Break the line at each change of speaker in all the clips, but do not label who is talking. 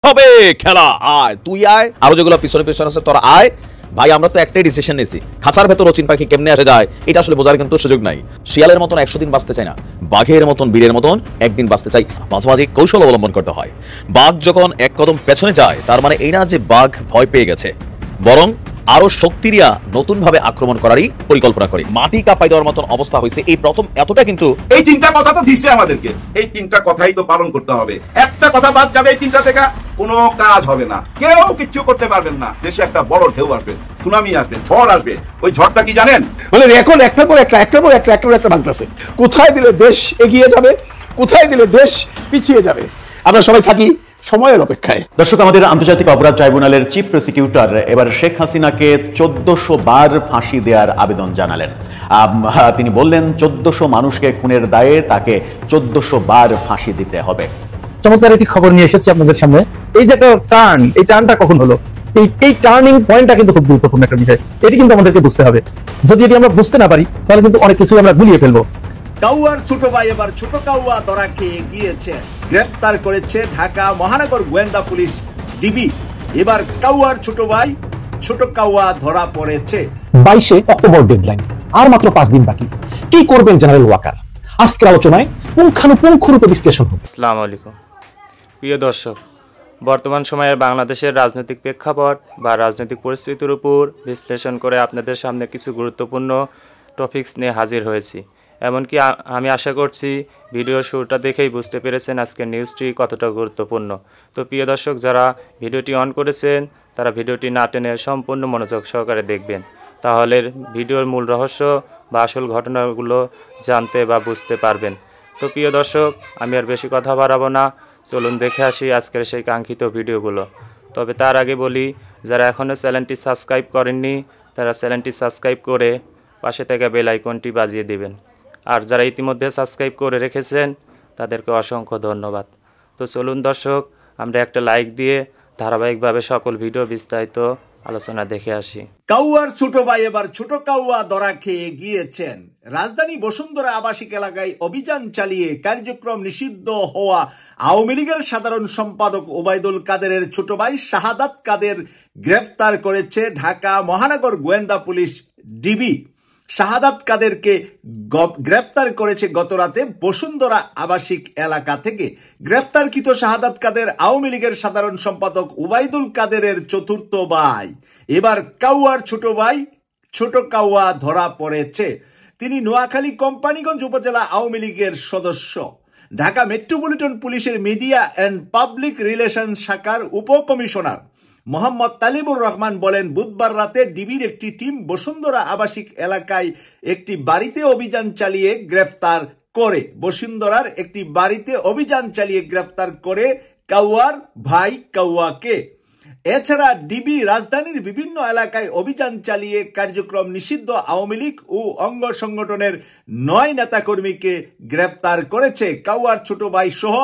হবে খেলা, আয় তুই আয়, আরো যেগুলো পিছনে পিছনে আছে তোরা আয়। ভাই আমরা তো একটাই ডিসিশন নিয়েছি, খাঁচার ভেতর অচিন পাখি কেমনে আসে যায় এটা আসলে বোঝার কিন্তু সুযোগ নাই। শিয়ালের মতন 100 দিন বাঁচতে চাই না, বাঘের মতন বীরের মতন একদিন বাঁচতে চাই। মাঝে মাঝে কৌশল অবলম্বন করতে হয়। বাঘ যখন এক কদম পেছনে যায় তার মানে এই না যে বাঘ ভয় পেয়ে গেছে, বরং আরো শক্তিরিয়া নতুন ভাবে আক্রমণ করারই পরিকল্পনা করে। মাটি কাঁপাই দেওয়ার মতন অবস্থা হয়েছে এই প্রথম এতটা। কিন্তু
এই তিনটা কথা তো দিছে আমাদেরকে, এই তিনটা কথাই তো পালন করতে হবে। একটা কথা বাদ যাবে এই তিনটা থেকে কোনো কাজ হবে না, কেউ কিচ্ছু করতে পারবেন না। দেশে একটা বড় ঢেউ আসবে, সুনামি আসবে, ঝড় আসবে। ওই ঝড়টা কি জানেন?
মানে এখন একটার পর একটা ভাঙতেছে। কোথায় দিলে দেশ এগিয়ে যাবে, কোথায় দিলে দেশ পিছিয়ে যাবে, আমরা সবাই থাকি সময়ের অপেক্ষায়।
দর্শক, আমাদের আন্তর্জাতিক অপরাধ ট্রাইব্যুনালের চিফ প্রসিকিউটর এবার শেখ হাসিনাকে 1400 বার ফাঁসি দেওয়ার আবেদন জানালেন। তিনি বললেন 1400 মানুষকে খুনের দায়ে তাকে 1400 বার ফাঁসি দিতে হবে।
চমৎকার একটি খবর নিয়ে এসেছি আপনাদের সামনে। এই যে একটা টার্ন, এই টার্নটা কখন হলো, এই টার্নিং পয়েন্টটা কিন্তু খুব গুরুত্বপূর্ণ একটা বিষয়। এটি কিন্তু আমাদেরকে বুঝতে হবে। যদি এটি আমরা বুঝতে না পারি তাহলে কিন্তু অনেক কিছু আমরা গুলিয়ে ফেলবো।
কাউয়ার ছোট ভাই এবার ছোট কাউয়া ধরা খেয়ে গিয়েছে, গ্রেফতার করেছে ঢাকা মহানগর গোয়েন্দা পুলিশ ডিবি। এবার কাউয়ার ছোট ভাই ছোট কাউয়া ধরা পড়েছে।
22 অক্টোবর ডেডলাইন, আর মাত্র 5 দিন বাকি। কি করবেন জেনারেল ওয়াকার? আজকের আলোচনায় পুঙ্খানুপুঙ্খরূপে বিশ্লেষণ হবে।
আসসালামু আলাইকুম প্রিয় দর্শক, বর্তমান সময়ের বাংলাদেশের রাজনৈতিক প্রেক্ষাপট বা রাজনৈতিক পরিস্থিতির উপর বিশ্লেষণ করে আপনাদের সামনে কিছু গুরুত্বপূর্ণ টপিকস নিয়ে হাজির হয়েছি। এমনকি আমি আশা করছি ভিডিওর শুরুটা দেখেই বুঝতে পেরেছেন আজকের নিউজটি কতটা গুরুত্বপূর্ণ। তো প্রিয় দর্শক, যারা ভিডিওটি অন করেছেন তারা ভিডিওটি না টেনে সম্পূর্ণ মনোযোগ সহকারে দেখবেন, তাহলে ভিডিওর মূল রহস্য বা আসল ঘটনাগুলো জানতে বা বুঝতে পারবেন। তো প্রিয় দর্শক, আমি আর বেশি কথা বাড়াবো না, চলুন দেখে আসি আজকের সেই কাঙ্ক্ষিত ভিডিওগুলো। তবে তার আগে বলি, যারা এখনও চ্যানেলটি সাবস্ক্রাইব করেননি তারা চ্যানেলটি সাবস্ক্রাইব করে পাশে থাকা বেল আইকনটি বাজিয়ে দিবেন। আর যারা ইতিমধ্যে সাবস্ক্রাইব করে রেখেছেন তাদেরকে অসংখ্য ধন্যবাদ। তো চলুন দর্শক, আমরা একটা লাইক দিয়ে ধারাবাহিকভাবে সকল ভিডিও বিস্তারিত আলোচনা দেখে আসি।
কাউয়ার ছোট ভাই এবার ছোট কাউয়া ধরা খেয়ে গিয়েছেন। রাজধানী বসুন্ধরা আবাসিক এলাকায় অভিযান চালিয়ে কার্যক্রম নিষিদ্ধ হওয়া আওয়ামী লীগের সাধারণ সম্পাদক ওবায়দুল কাদেরের ছোট ভাই শাহাদাত কাদের গ্রেফতার করেছে ঢাকা মহানগর গোয়েন্দা পুলিশ ডিবি। শাহাদাত কাদেরকে গ্রেফতার করেছে গতরাতে বসুন্ধরা আবাসিক এলাকা থেকে। গ্রেফতারকৃত শাহাদাত কাদের আওয়ামী লীগের সাধারণ সম্পাদক ওবায়দুল কাদেরের চতুর্থ ভাই। এবার কাউয়ার ছোট ভাই ছোট কাউয়া ধরা পড়েছে। তিনি নোয়াখালী কোম্পানিগঞ্জ উপজেলা আওয়ামী লীগের সদস্য। ঢাকা মেট্রোপলিটন পুলিশের মিডিয়া অ্যান্ড পাবলিক রিলেশন শাখার উপকমিশনার মোহাম্মদ তালিবুর রহমান বলেন, বুধবার রাতে ডিবির একটি টিম বসুন্ধরা আবাসিক এলাকায় একটি বাড়িতে অভিযান চালিয়ে গ্রেফতার করে। বসুন্ধরার একটি বাড়িতে অভিযান চালিয়ে গ্রেফতার করে কাউয়ার ভাই কাউয়াকে। এছাড়া ডিবি রাজধানীর বিভিন্ন এলাকায় অভিযান চালিয়ে কার্যক্রম নিষিদ্ধ আওয়ামী লীগ ও অঙ্গ সংগঠনের 9 নেতাকর্মীকে গ্রেফতার করেছে। কাউয়ার ছোট ভাই সহ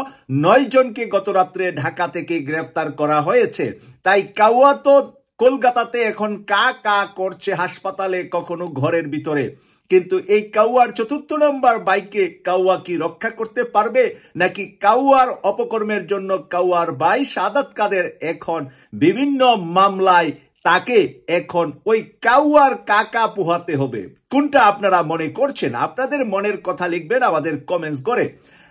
9 জনকে গত রাত্রে ঢাকা থেকে গ্রেফতার করা হয়েছে। তাই কাউয়া তো কলকাতাতে এখন কা কা করছে হাসপাতালে, কখনো ঘরের ভিতরে। কিন্তু এই কাউয়ার চতুর্থ নম্বর বাইকে কাউয়া কি রক্ষা করতে পারবে, নাকি কাউয়ার অপকর্মের জন্য কাউয়ার ভাই শাহাদাত কাদের এখন বিভিন্ন মামলায় তাকে এখন ওই কাউয়ার কাকা পোহাতে হবে? কোনটা আপনারা মনে করছেন? আপনাদের মনের কথা লিখবেন আমাদের কমেন্টস করে।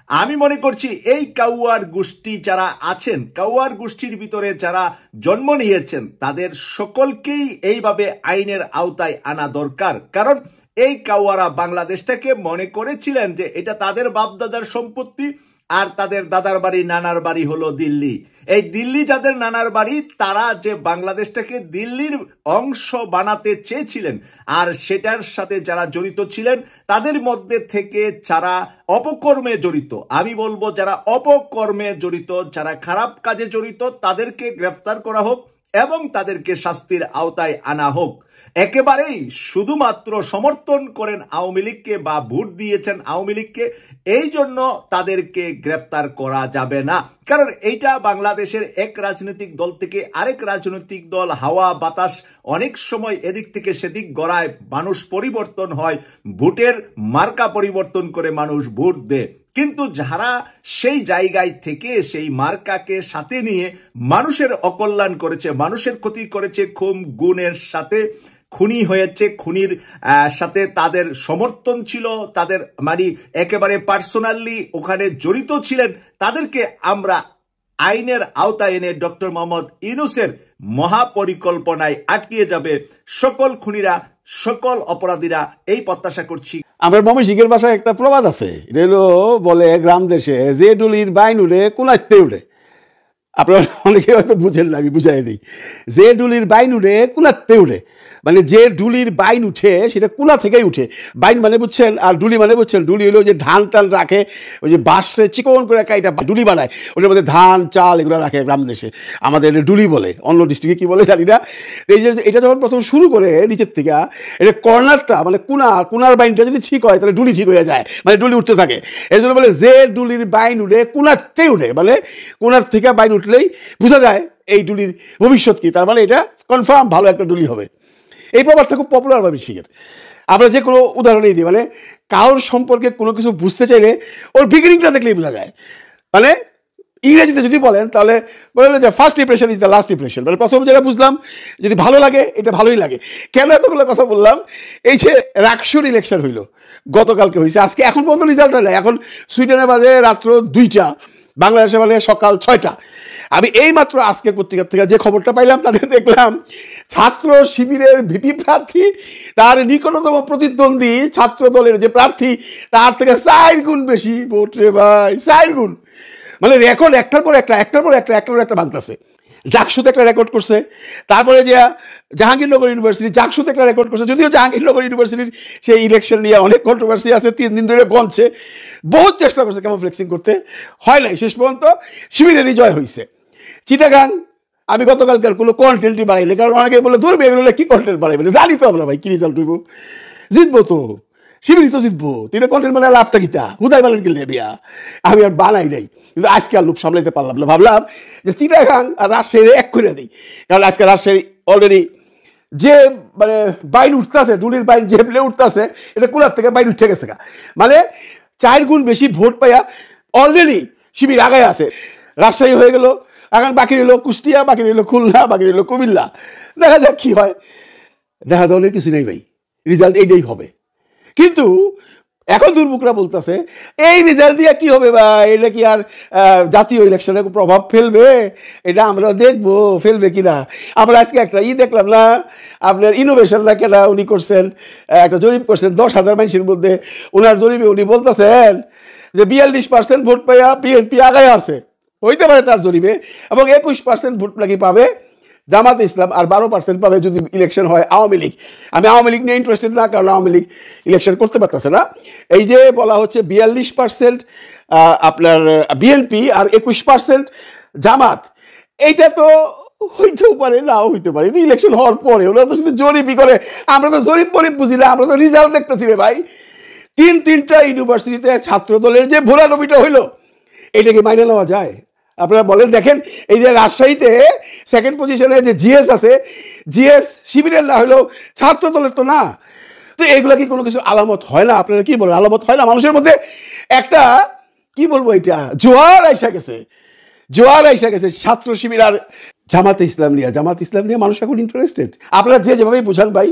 আমি মনে করছি এই কাউয়ার গোষ্ঠী যারা আছেন, কাউয়ার গোষ্ঠীর ভিতরে যারা জন্ম নিয়েছেন, তাদের সকলকেই এইভাবে আইনের আওতায় আনা দরকার। কারণ এই কাউয়ারা বাংলাদেশটাকে মনে করেছিলেন যে এটা তাদের বাপদাদার সম্পত্তি, আর তাদের দাদার বাড়ি নানার বাড়ি হলো দিল্লি। এই দিল্লি যাদের নানার বাড়ি, তারা যে বাংলাদেশটাকে দিল্লির অংশ বানাতে চেয়েছিলেন, আর সেটার সাথে যারা জড়িত ছিলেন তাদের মধ্যে থেকে যারা অপকর্মে জড়িত, আমি বলবো যারা অপকর্মে জড়িত, যারা খারাপ কাজে জড়িত, তাদেরকে গ্রেফতার করা হোক এবং তাদেরকে শাস্তির আওতায় আনা হোক। একেবারেই শুধুমাত্র সমর্থন করেন আওয়ামী লীগকে বা ভোট দিয়েছেন আওয়ামী লীগকে, এই জন্য তাদেরকে গ্রেফতার করা যাবে না। কারণ এইটা বাংলাদেশের এক রাজনৈতিক দল থেকে আরেক রাজনৈতিক দল হাওয়া বাতাস অনেক সময় এদিক থেকে সেদিক গড়ায়, মানুষ পরিবর্তন হয়, ভোটের মার্কা পরিবর্তন করে মানুষ ভোট দেয়। কিন্তু যারা সেই জায়গায় থেকে সেই মার্কাকে সাথে নিয়ে মানুষের অকল্যাণ করেছে, মানুষের ক্ষতি করেছে, খুন গুণের সাথে খুনি হয়েছে, খুনির সাথে তাদের সমর্থন ছিল, তাদের মানে একেবারে পার্সোনালি ওখানে জড়িত ছিলেন, তাদেরকে আমরা আইনের আওতায় এনে ডক্টর মোহাম্মদ ইউনূসের মহাপরিকল্পনায় আটকিয়ে যাবে সকল খুনিরা, সকল অপরাধীরা, এই প্রত্যাশা করছি।
আমার ময়মনসিংহের ভাষায় একটা প্রবাদ আছে, এটা হলো বলে গ্রাম দেশে যে ডুলির বাইন উঠে কুলাইতে উঠে। আপনারা অনেকে হয়তো বুঝেন না, আমি বুঝাই দিই। যে ডুলির বাইন উঠে কুলাতে উঠে, মানে যে ডুলির বাইন উঠে সেটা কুলা থেকেই উঠে। বাইন মানে বুঝছেন, আর ডুলি মানে বুঝছেন, ডুলি হলো যে ধান টান রাখে, ওই যে বাঁশে চিকন করে একটা ডুলি বানায়, ওটার মধ্যে ধান চাল এগুলো রাখে গ্রাম দেশে, আমাদের ডুলি বলে, অন্য ডিস্ট্রিক্টে কী বলে জানি না। এই যে এটা যখন প্রথম শুরু করে নিচের থেকে, এটা কর্নারটা মানে কুনার বাইনটা যদি ঠিক হয় তাহলে ডুলি ঠিক হয়ে যায়, মানে ডুলি উঠতে থাকে। এই জন্য বলে যে ডুলির বাইন উঠে কুনারতেই উঠে, মানে কুনার থেকে বাইন উঠলেই বোঝা যায় এই ডুলির ভবিষ্যৎ কী, তার মানে এটা কনফার্ম ভালো একটা ডুলি হবে। এই ব্যাপারটা খুব পপুলার ভাবে শিখের। আমরা যে কোনো উদাহরণই দিই, মানে কারোর সম্পর্কে কোনো কিছু বুঝতে চাইলে ওর বিগিনিংটা দেখলেই বোঝা যায়। মানে ইংরেজিতে যদি বলেন তাহলে বলে যে first impression is the last impression, মানে প্রথম যেটা বুঝলাম যদি ভালো লাগে এটা ভালোই লাগে। কেন এতগুলো কথা বললাম? এই যে রাকসুর ইলেকশন হইলো, গতকালকে হয়েছে, আজকে এখন পর্যন্ত রেজাল্ট হয় না। এখন সুইডেনে বাজে রাত্র 2টা, বাংলাদেশে বলে সকাল 6টা। আমি এই মাত্র আজকের পত্রিকার থেকে যে খবরটা পাইলাম তাদের দেখলাম ছাত্র শিবিরের ভিপি প্রার্থী, তার নিকটতম প্রতিদ্বন্দ্বী ছাত্র দলের যে প্রার্থী তার থেকে 4 গুণ বেশি ভোট রে ভাই, 4 গুণ। মানে রেকর্ড একটার পর একটা ভাঙতেছে। জাকসুতে একটা রেকর্ড করছে, তারপরে যে জাহাঙ্গীরনগর ইউনিভার্সিটি জাকসুতে একটা রেকর্ড করছে। যদিও জাহাঙ্গীরনগর ইউনিভার্সিটির সেই ইলেকশন নিয়ে অনেক কন্ট্রোভার্সি আছে, 3 দিন ধরে গণছে, বহুত চেষ্টা করছে কেমন ফ্লেক্সিং করতে, হয় নাই, শেষ পর্যন্ত শিবিরেরই জয় হয়েছে। চিটাগাং আমি গতকালকার কোনো কন্টেন্টই বাড়াইলে, কারণ অনেকে বলে ধরবে এগুলো কি কন্টেন্ট বাড়াইবে, জানি তো আমরা ভাই কি রেজাল্ট হইব, জিতবো তো, শিবিরই তো জিতবো, তিনি কন্টেন্ট মানে লাভটা কিতা হুদাই বালেন গেলে বিয়া, আমি আর বানাই নাই। কিন্তু আজকে আর লোক সামলাইতে পারলাম না, ভাবলাম যে চিটাগাং আর রাজশাহী এক করে দিই, কারণ আজকে রাজশাহী অলরেডি যে মানে বাইন উঠতেছে, ডুলির বাইন যে প্লে উঠতেছে, এটা কুলার থেকে বাইন উঠে গেছে, মানে 4 গুণ বেশি ভোট পাইয়া অলরেডি শিবির আগায় আছে। রাজশাহী হয়ে গেল, এখন বাকি রইল কুষ্টিয়া, বাকি রইল খুলনা, বাকি রইল কুমিল্লা। দেখা যাক কি হয়, দেখা ধরনের কিছু নেই ভাই, রেজাল্ট এইটাই হবে। কিন্তু এখন দুর্মুখরা বলতেছে এই রেজাল্ট দিয়ে কি হবে ভাই, এটা কি আর জাতীয় ইলেকশনে প্রভাব ফেলবে? এটা আমরা দেখবো ফেলবে কিনা। আমরা আজকে একটা দেখলাম না, আপনার ইনোভেশন না কেনা উনি করছেন, একটা জরিপ করছেন 10,000 মানুষের মধ্যে, ওনার জরিপে উনি বলতেছেন যে 42% ভোট পাইয়া বিএনপি আগায় আছে, হইতে পারে তার জরিপে, এবং 21% ভোট নাকি পাবে জামাত ইসলাম, আর 12% পাবে যদি ইলেকশন হয় আওয়ামী লীগ। আমি আওয়ামী লীগ নিয়ে ইন্টারেস্টেড না, কারণ আওয়ামী লীগ ইলেকশন করতে পারতেছে না। এই যে বলা হচ্ছে 42% আপনার বিএনপি আর 21% জামাত, এইটা তো হইতেও পারে, নাও হইতে পারে, ইলেকশন হওয়ার পরে। ওরা তো শুধু জরিপই করে, আমরা তো জরিপ বুঝি না, আমরা তো রেজাল্ট দেখতেছি রে ভাই। 3টা ইউনিভার্সিটিতে ছাত্র দলের যে ভোলানবিটা হইলো, এটাকে মাইনে নেওয়া যায়? আপনারা বলেন। দেখেন এই যে রাজশাহীতে 2nd পজিশনে যে জিএস আছে, জিএস শিবিরের না হলেও ছাত্র দলের তো না, তো এগুলা কি কোনো কিছু আলামত হয় না? আপনারা কি বলেন, আলামত হয় না? মানুষের মধ্যে একটা কি বলবো, এটা জোয়ার আইসা গেছে ছাত্র শিবির আর জামাতে ইসলাম নিয়ে মানুষ এখন ইন্টারেস্টেড। আপনারা যেভাবেই বুঝান ভাই,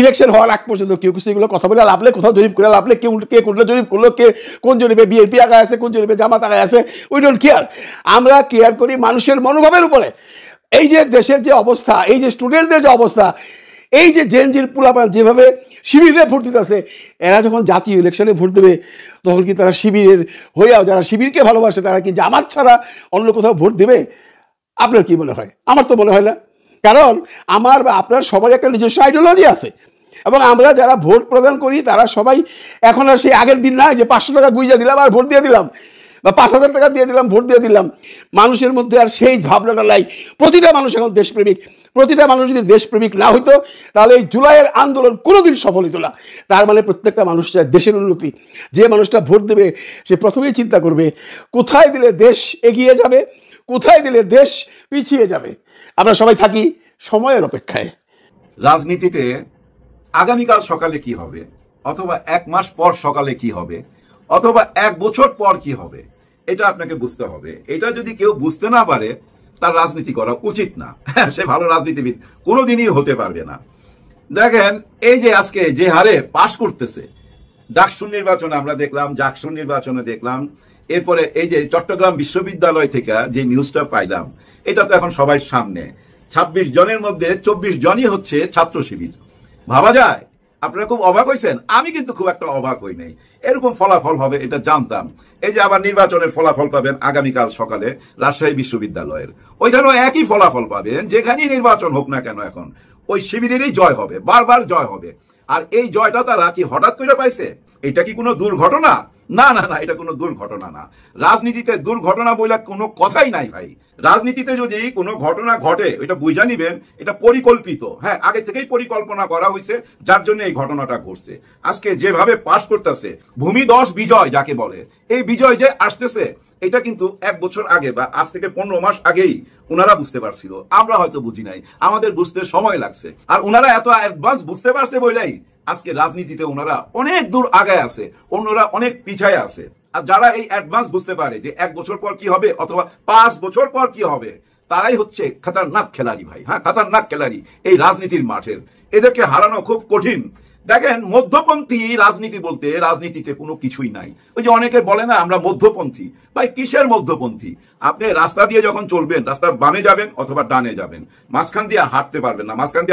ইলেকশন হওয়ার আগ পর্যন্ত কেউ কিছু এগুলো কথা বলে লাভলে, কোথাও জরিপ করে লাভলে, কে কোনটা জরিপ করলো, কে কোন জরিপে বিএনপি আগায় আছে, কোন জরিপে জামাত আগায় আছে, উই ডোন্ট কেয়ার। আমরা কেয়ার করি মানুষের মনোভাবের উপরে। এই যে দেশের যে অবস্থা, এই যে স্টুডেন্টদের যে অবস্থা, এই যে জেনজির পোলাপান যেভাবে শিবিরে ভোট দিতে আছে, এরা যখন জাতীয় ইলেকশনে ভোট দেবে তখন কি তারা শিবিরের হইয়াও, যারা শিবিরকে ভালোবাসে তারা কি জামাত ছাড়া অন্য কোথাও ভোট দেবে? আপনার কি মনে হয়? আমার তো মনে হয় না, কারণ আমার বা আপনার সবার একটা নিজস্ব আইডিওলজি আছে, এবং আমরা যারা ভোট প্রদান করি তারা সবাই এখন আর সেই আগের দিন নাই যে 500 টাকা গুইজা দিলাম আর ভোট দিয়ে দিলাম, বা 5,000 টাকা দিয়ে দিলাম ভোট দিয়ে দিলাম। মানুষের মধ্যে আর সেই ভাবনাটা নাই। প্রতিটা মানুষ এখন দেশপ্রেমিক। প্রতিটা মানুষ যদি দেশপ্রেমিক না হইতো তাহলে এই জুলাইয়ের আন্দোলন কোনোদিন সফল হইতো না। তার মানে প্রত্যেকটা মানুষ চায় দেশের উন্নতি। যে মানুষটা ভোট দেবে সে প্রথমেই চিন্তা করবে কোথায় দিলে দেশ এগিয়ে যাবে, কোথায় দিলে দেশ পিছিয়ে যাবে। আমরা সবাই থাকি সময়ের অপেক্ষায়।
রাজনীতিতে আগামীকাল সকালে কি হবে, অথবা 1 মাস পর সকালে কি হবে, অথবা 1 বছর পর কি হবে, এটা আপনাকে বুঝতে হবে। এটা যদি কেউ বুঝতে না পারে তার রাজনীতি করা উচিত না। সে ভালো রাজনীতিবিদ কোনোদিনই হতে পারবে না। দেখেন এই যে আজকে যে হারে পাশ করতেছে, ডাকসু নির্বাচনে আমরা দেখলাম, জাকসু নির্বাচনে দেখলাম, এরপরে এই যে চট্টগ্রাম বিশ্ববিদ্যালয় থেকে যে নিউজটা পাইলাম, এটা তো এখন সবাই সামনে। 26 জনের মধ্যে 24 জনই হচ্ছে ছাত্র শিবির। ভাবা যায়? আপনারা খুব অবাক হয়েছেন? আমি কিন্তু খুব একটা অবাক হই নাই। এরকম ফলাফল হবে এটা জানতাম। এই যে আবার নির্বাচনের ফলাফল পাবেন আগামীকাল সকালে রাজশাহী বিশ্ববিদ্যালয়ের, ওইখানেও একই ফলাফল পাবেন। যেখানেই নির্বাচন হোক না কেন এখন ওই শিবিরেরই জয় হবে, বারবার জয় হবে। আর এই জয়টা তারা কি হঠাৎ করে পাইছে? এটা কি কোনো দুর্ঘটনা? না না না, এটা কোনো দুর্ঘটনা না। রাজনীতিতে দুর্ঘটনা বলে কোনো কথাই নাই ভাই। রাজনীতিতে যদি কোনো ঘটনা ঘটে ওইটা বুঝা নিবেন এটা পরিকল্পিত। হ্যাঁ, আগে থেকেই পরিকল্পনা করা হয়েছে, যার জন্য এই ঘটনাটা ঘটছে। আজকে যেভাবে পাশ করতেছে ভূমিধস বিজয় যাকে বলে, এই বিজয় যে আসতেছে এটা কিন্তু 1 বছর আগে বা আজ থেকে 15 মাস আগেই ওনারা বুঝতে পারছিল, আমরা হয়তো বুঝি নাই, আমাদের বুঝতে সময় লাগছে। আর ওনারা এত অ্যাডভান্স বুঝতে পারছে বলেই আজকে রাজনীতিতে ওনারা অনেক দূর আগায় আছে, অন্যরা অনেক পিছায় আছে। আর যারা এই অ্যাডভান্স বুঝতে পারে যে 1 বছর পর কি হবে অথবা 5 বছর পর কি হবে, তারাই হচ্ছে খতরনাক খেলাড়ি ভাই। হ্যাঁ, খতরনাক খেলাড়ি এই রাজনীতির মাঠের। এদেরকে হারানো খুব কঠিন। দেখেন মধ্যপন্থী রাজনীতি বলতে রাজনীতিতে কোনো কিছুই নাই। ওই যে অনেকে বলে না আমরা মধ্যপন্থী, ভাই কিসের মধ্যপন্থী? আপনি রাস্তা দিয়ে যখন চলবেন রাস্তার বামে যাবেন অথবা ডানে যাবেন, মাঝখান দিয়ে হাঁটতে পারবেন না। মাঝখান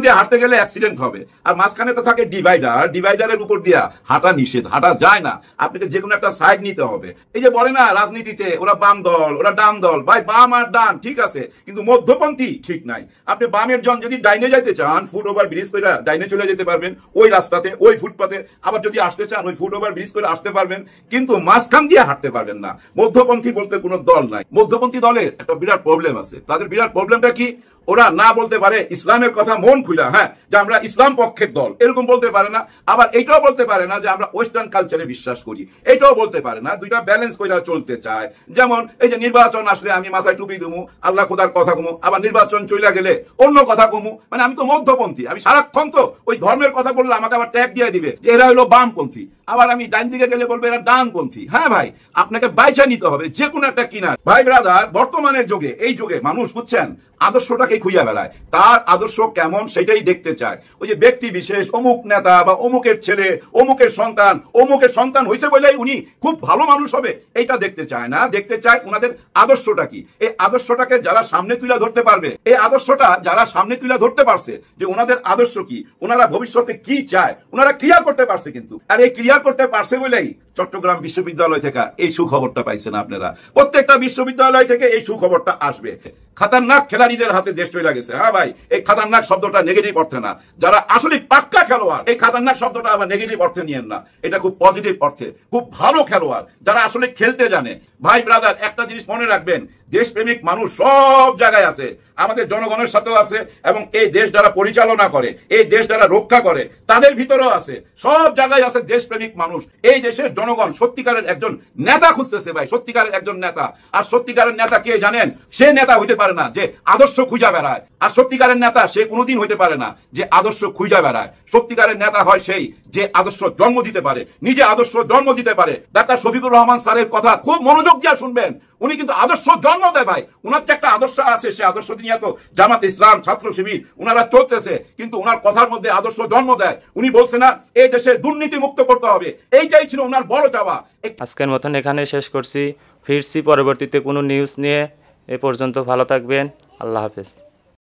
দিয়ে হাঁটতে গেলে অ্যাক্সিডেন্ট হবে। আর মাঝখানে তো থাকে ডিভাইডার, ডিভাইডারের উপর দিয়ে হাঁটা নিষেধ, হাঁটা যায় না। আপনাকে যে কোনো একটা সাইড নিতে হবে। এই যে বলে না রাজনীতিতে ওরা বাম দল ওরা ডান দল, ভাই বাম আর ডান ঠিক আছে, কিন্তু মধ্যপন্থী ঠিক নাই। আপনি বামের জন যদি ডাইনে যাইতে চান, ফুট ওভার ব্রিজ করে ডাইনে চলে যেতে পারবেন ওই রাস্তাতে, ওই ফুটপাতে। আবার যদি আসতে চান ওই ফুট ওভার ব্রিজ করে আসতে পারবেন, কিন্তু মাঝখান দিয়ে হাঁটতে পারবেন না। মধ্যপন্থী বলতে কোনো দল নাই। মধ্যপন্থী দলের একটা বিরাট প্রবলেম আছে। তাদের বিরাট প্রবলেমটা কি? ওরা না বলতে পারে ইসলামের কথা মন খুলা, হ্যাঁ, যে আমরা ইসলাম পক্ষের দল, এরকম বলতে পারে না। আবার এটাও বলতে পারে না যে আমরা ওয়েস্টার্ন কালচারে বিশ্বাস করি, এটাও বলতে পারে না। দুইটা ব্যালেন্স করে চলতে চায়। যেমন এই যে নির্বাচন আসলে আমি মাথায় টুপি দেবো, আল্লাহ খোদার কথা কমু, আবার নির্বাচন চলে গেলে অন্য কথা কমু। মানে আমি তো মধ্যপন্থী, আমি সারাক্ষণ তো ওই ধর্মের কথা বললে আমাকে আবার ট্যাগ দিয়ে দিবে যে এরা হলো বামপন্থী। আবার আমি ডান দিকে গেলে বলবে এরা ডানপন্থী। হ্যাঁ ভাই, আপনাকে বাইচা নিতে হবে যে কোনো একটা কিনা। ভাই ব্রাদার, বর্তমানের যুগে এই যুগে মানুষ বুঝছেন আদর্শটাকে খুঁজে বেড়ায়, তার আদর্শ কেমন সেটাই দেখতে চায়। ওই যে ব্যক্তি বিশেষ অমুক নেতা বা অমুকের ছেলে অমুকের সন্তান হয়েছে বলেই উনি খুব ভালো মানুষ হবে, এইটা দেখতে চায় না। দেখতে চায় ওনাদের আদর্শটা কি। এই আদর্শটাকে যারা সামনে তুলে ধরতে পারবে, এই আদর্শটা যারা সামনে তুলে ধরতে পারছে যে ওনাদের আদর্শ কি, ওনারা ভবিষ্যতে কি চায়, ওনারা ক্লিয়ার করতে পারছে। কিন্তু আর এই ক্লিয়ার করতে পারছে বলেই চট্টগ্রাম বিশ্ববিদ্যালয় থেকে এই সুখবরটা পাইছেন আপনারা। প্রত্যেকটা বিশ্ববিদ্যালয় থেকে এই সুখবরটা আসবে। খতরনাক খেলাড়িদের হাতে দেশ চলে গেছে। হ্যাঁ ভাই, এই খতরনাক শব্দটা নেগেটিভ অর্থে না। যারা আসলে পাক্কা খেলোয়াড়, এই খতরনাক শব্দটা আবার নেগেটিভ অর্থে নিয়েন না, এটা খুব পজিটিভ অর্থে। খুব ভালো খেলোয়াড় যারা আসলে খেলতে জানে। ভাই ব্রাদার, একটা জিনিস মনে রাখবেন, দেশপ্রেমিক মানুষ সব জায়গায় আছে, আমাদের জনগণের সাথেও আছে, এবং এই দেশ যারা পরিচালনা করে, এই দেশ যারা রক্ষা করে তাদের ভিতরেও আছে। সব জায়গায় আছে দেশপ্রেমিক মানুষ। এই দেশের জনগণ সত্যিকারের একজন নেতা খুঁজতেছে ভাই, সত্যিকারের একজন নেতা। আর সত্যিকারের নেতা কে জানেন? সে নেতা হইতে পারে না যে আদর্শ খুঁজা বেড়ায়। আর সত্যিকারের নেতা সে কোনোদিন হইতে পারে না যে আদর্শ খুঁজা বেড়ায়। সত্যিকারের নেতা হয় সেই যে আদর্শ জন্ম দিতে পারে, নিজে আদর্শ জন্ম দিতে পারে। ডাক্তার শফিকুর রহমান স্যারের কথা খুব মনোযোগ দিয়ে শুনবেন। উনি কিন্তু আদর্শ জন্ম দেয় ভাই। উনার যে একটা আদর্শ আছে, সে আদর্শ নিয়ে তো জামাত ইসলাম, ছাত্র শিবির ওনারা চলতেছে, কিন্তু ওনার কথার মধ্যে আদর্শ জন্ম দেয়। উনি বলছে না এই দেশে দুর্নীতি মুক্ত করতে হবে, এইটাই ছিল ওনার বড় চাওয়া।
আজকের মতন এখানে শেষ করছি, ফিরছি পরবর্তীতে কোনো নিউজ নিয়ে। এ পর্যন্ত ভালো থাকবেন, আল্লাহ হাফেজ।